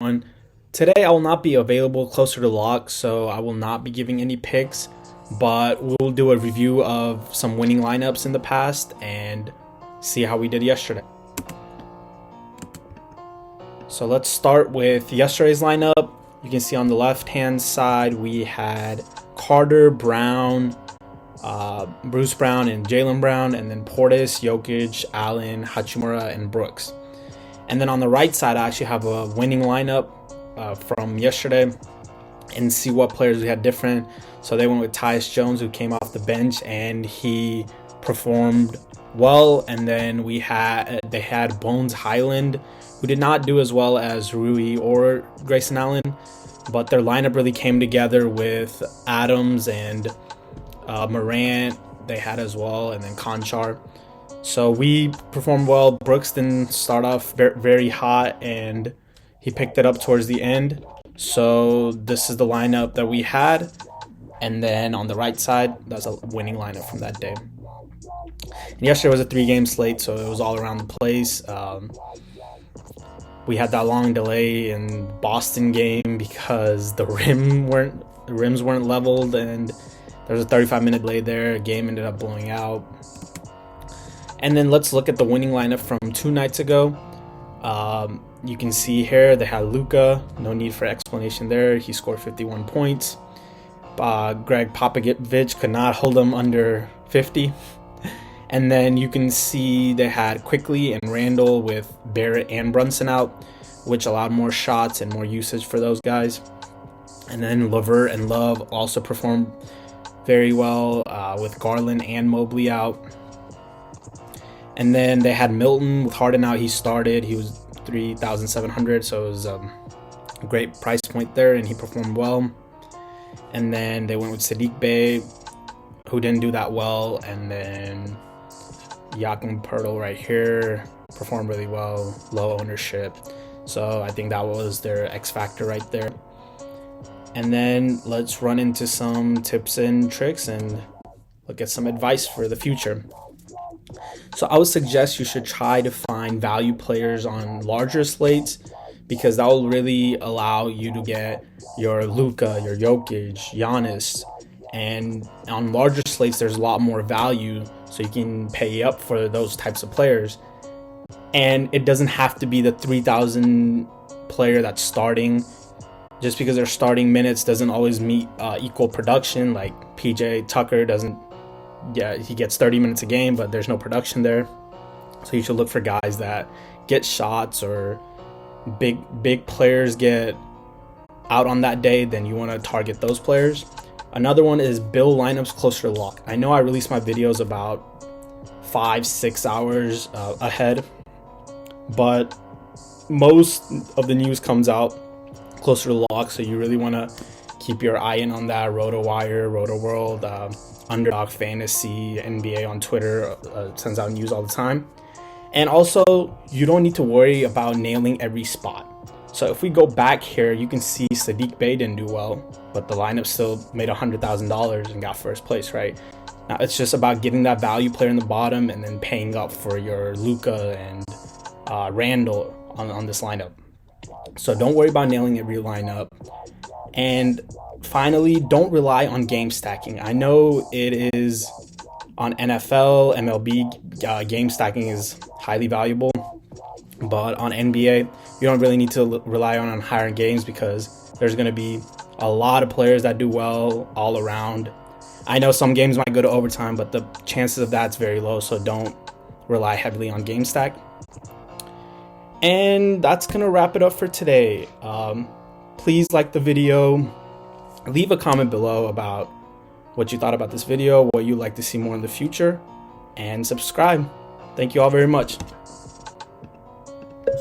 everyone. Today I will not be available closer to lock, so I will not be giving any picks, but we'll do a review of some winning lineups in the past and see how we did yesterday. So let's start with yesterday's lineup. You can see on the left hand side we had Carter, Brown, Bruce Brown and Jaylen Brown, and then Portis, Jokic, Allen, Hachimura, and Brooks. And then on the right side, I actually have a winning lineup from yesterday and see what players we had different. So they went with Tyus Jones, who came off the bench and he performed well. And then they had Bones Highland, who did not do as well as Rui or Grayson Allen, but their lineup really came together with Adams and Morant they had as well, and then Conchar. So we performed well. Brooks didn't start off very hot, and he picked it up towards the end. So this is the lineup that we had. And then on the right side, that's a winning lineup from that day. And yesterday was a 3-game slate, so it was all around the place. We had that long delay in Boston game because the rims weren't leveled, and there was a 35-minute delay there. Game ended up blowing out. And then let's look at the winning lineup from 2 nights ago. You can see here they had Luka. No need for explanation there. He scored 51 points. Greg Popovich could not hold him under 50. And then you can see they had Quickly and Randall with Barrett and Brunson out, which allowed more shots and more usage for those guys. And then LeVert and Love also performed very well with Garland and Mobley out. And then they had Milton with Harden out. He started. He was 3,700, so it was a great price point there, and he performed well. And then they went with Sadiq Bey, who didn't do that well. And then Jakob Poeltl right here performed really well, low ownership. So I think that was their X factor right there. And then let's run into some tips and tricks and look at some advice for the future. So I would suggest you should try to find value players on larger slates, because that will really allow you to get your Luka, your Jokic, Giannis. And on larger slates, there's a lot more value, so you can pay up for those types of players. And it doesn't have to be the 3,000 player that's starting. Just because their starting minutes doesn't always meet equal production. Like PJ Tucker he gets 30 minutes a game, but there's no production there. So you should look for guys that get shots, or big players get out on that day, then you want to target those players. Another one is build lineups closer to lock. I know I release my videos about 5-6 hours ahead, but most of the news comes out closer to lock, so you really want to keep your eye in on that. RotoWire, RotoWorld, Underdog Fantasy, NBA on Twitter sends out news all the time. And also, you don't need to worry about nailing every spot. So if we go back here, you can see Sadiq Bey didn't do well, but the lineup still made $100,000 and got first place, right? Now it's just about getting that value player in the bottom and then paying up for your Luka and Randall on this lineup. So don't worry about nailing every lineup. And finally, don't rely on game stacking. I know it is on NFL, MLB, game stacking is highly valuable, but on NBA, you don't really need to rely on higher games, because there's going to be a lot of players that do well all around. I know some games might go to overtime, but the chances of that's very low, so don't rely heavily on game stack. And that's going to wrap it up for today. Please like the video. Leave a comment below about what you thought about this video, what you'd like to see more in the future, and subscribe. Thank you all very much.